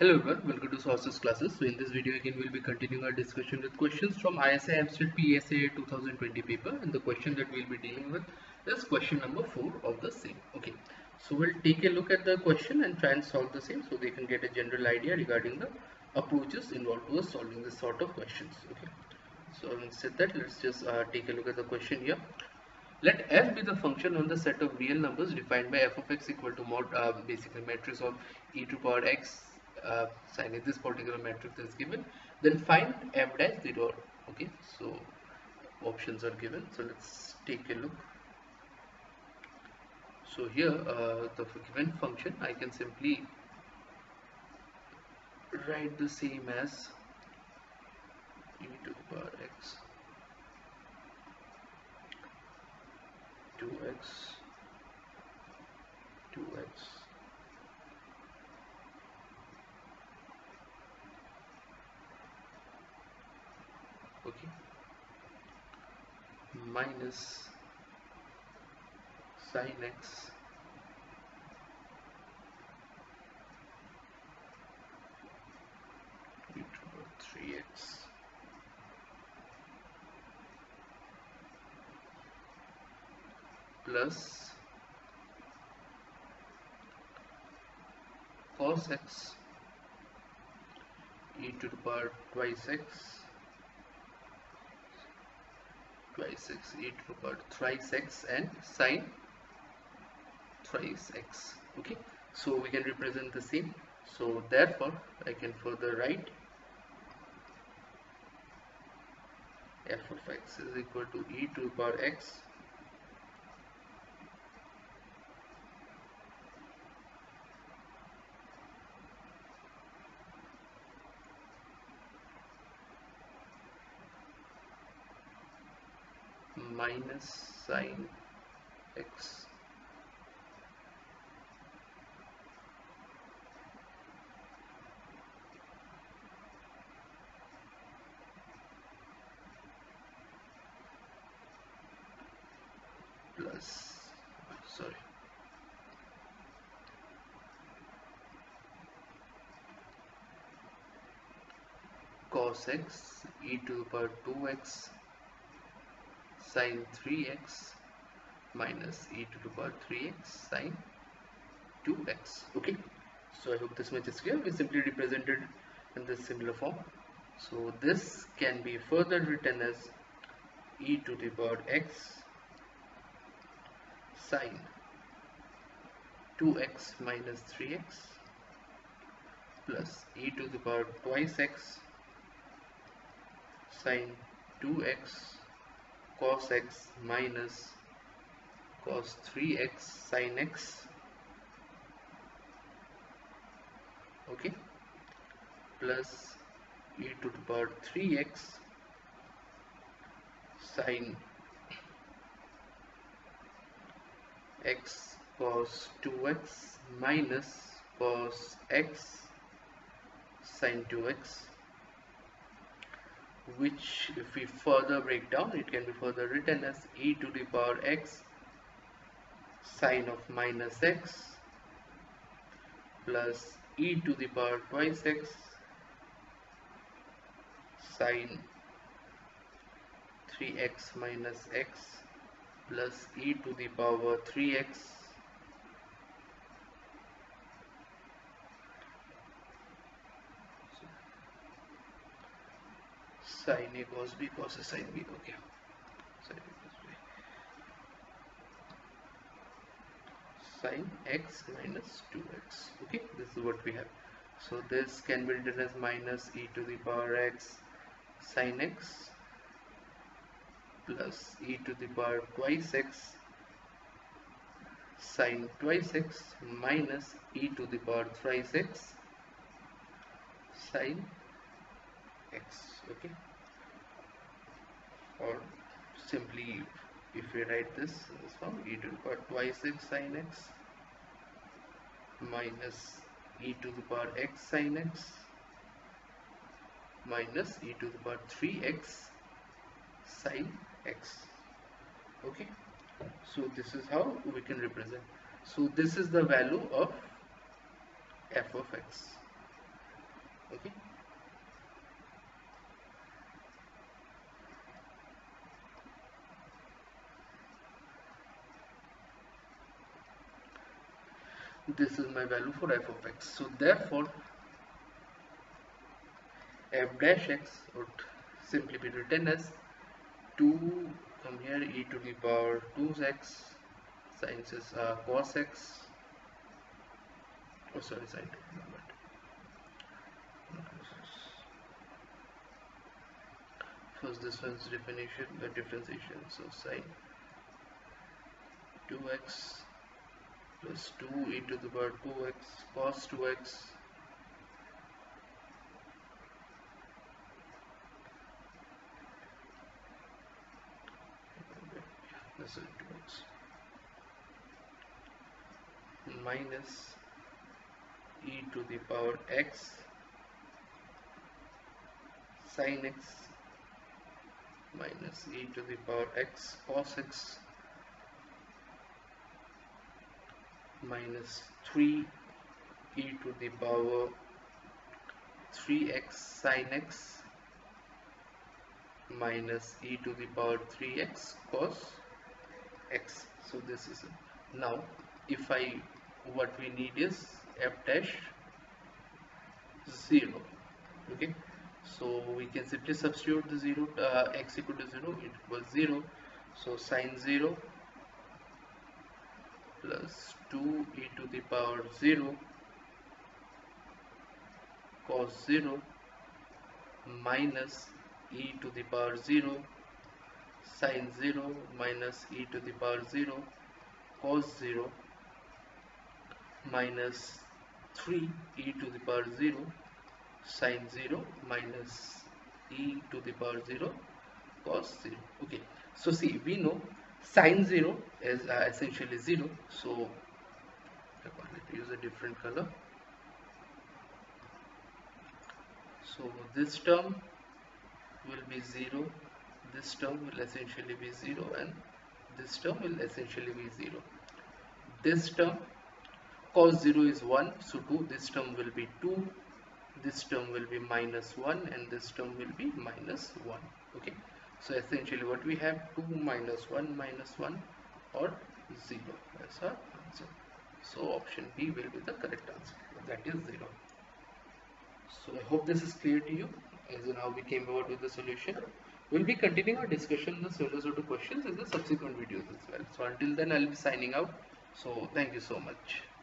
Hello everyone, welcome to Sources classes. So in this video again we'll be continuing our discussion with questions from ISI Mstat PSA 2020 paper, and the question that we'll be dealing with is question number 4 of the same. Okay, so we'll take a look at the question and try and solve the same so they can get a general idea regarding the approaches involved towards solving this sort of questions. Okay, so having said that, let's just take a look at the question here. Let f be the function on the set of real numbers defined by f of x equal to mod basically matrix of e to power x sin if this particular matrix is given, then find f dash 0. Okay, so options are given, so let's take a look. So here the given function I can simply write the same as e to the power x 2x 2x okay minus sin x e to the power 3x plus cos x e to the power twice x e to the power thrice x and sine thrice x. Okay, so we can represent the same, so therefore I can further write f of x is equal to e to the power x minus sin x plus cos x e to the power 2x sin 3x minus e to the power 3x sin 2x. Okay, so I hope this much is clear. We simply represented in this similar form, so this can be further written as e to the power x sin 2x minus 3x plus e to the power twice x sin 2x cos x minus cos 3x sin x, okay, plus e to the power 3x sin x cos 2x minus cos x sin 2x, which if we further break down, it can be further written as e to the power x sin of minus x plus e to the power twice x sin 3x minus x plus e to the power 3x sin a cos b cos a sin b. Okay, sin a cos b sin x minus 2x. Okay, this is what we have. So this can be written as minus e to the power x sin x plus e to the power twice x sin twice x minus e to the power thrice x sin x. Okay, or simply if we write this in this form, e to the power twice x sin x minus e to the power x sin x minus e to the power 3x sin x. Okay, so this is how we can represent. So this is the value of f of x. Okay. This is my value for f of x. So therefore f dash x would simply be written as 2 from here e to the power 2x sin cos x. Oh sorry, sine. First this one's definition, the differentiation. So sin 2x plus 2 e to the power 2x cos 2x this is 2x minus e to the power x sin x minus e to the power x cos x minus 3 e to the power 3x sin x minus e to the power 3x cos x. So this is it. Now if what we need is f dash 0. Okay, so we can simply substitute the 0 x equal to 0, it was 0. So sin 0 plus 2 e to the power 0 cos 0 minus e to the power 0 sin 0 minus e to the power 0 cos 0 minus 3 e to the power 0 sin 0 minus e to the power 0 cos 0. Okay, so see, we know sin 0 is essentially 0, so let me use a different color. So this term will be 0, this term will essentially be 0, and this term will essentially be 0. This term cos 0 is 1, so 2, this term will be 2, this term will be minus 1, and this term will be minus 1. Okay, so essentially what we have, 2 minus 1 or 0 as our answer. So option B will be the correct answer, that is 0. So I hope this is clear to you as in how we came about with the solution. We'll be continuing our discussion on the solutions to questions in the subsequent videos as well. So until then I'll be signing out. So thank you so much.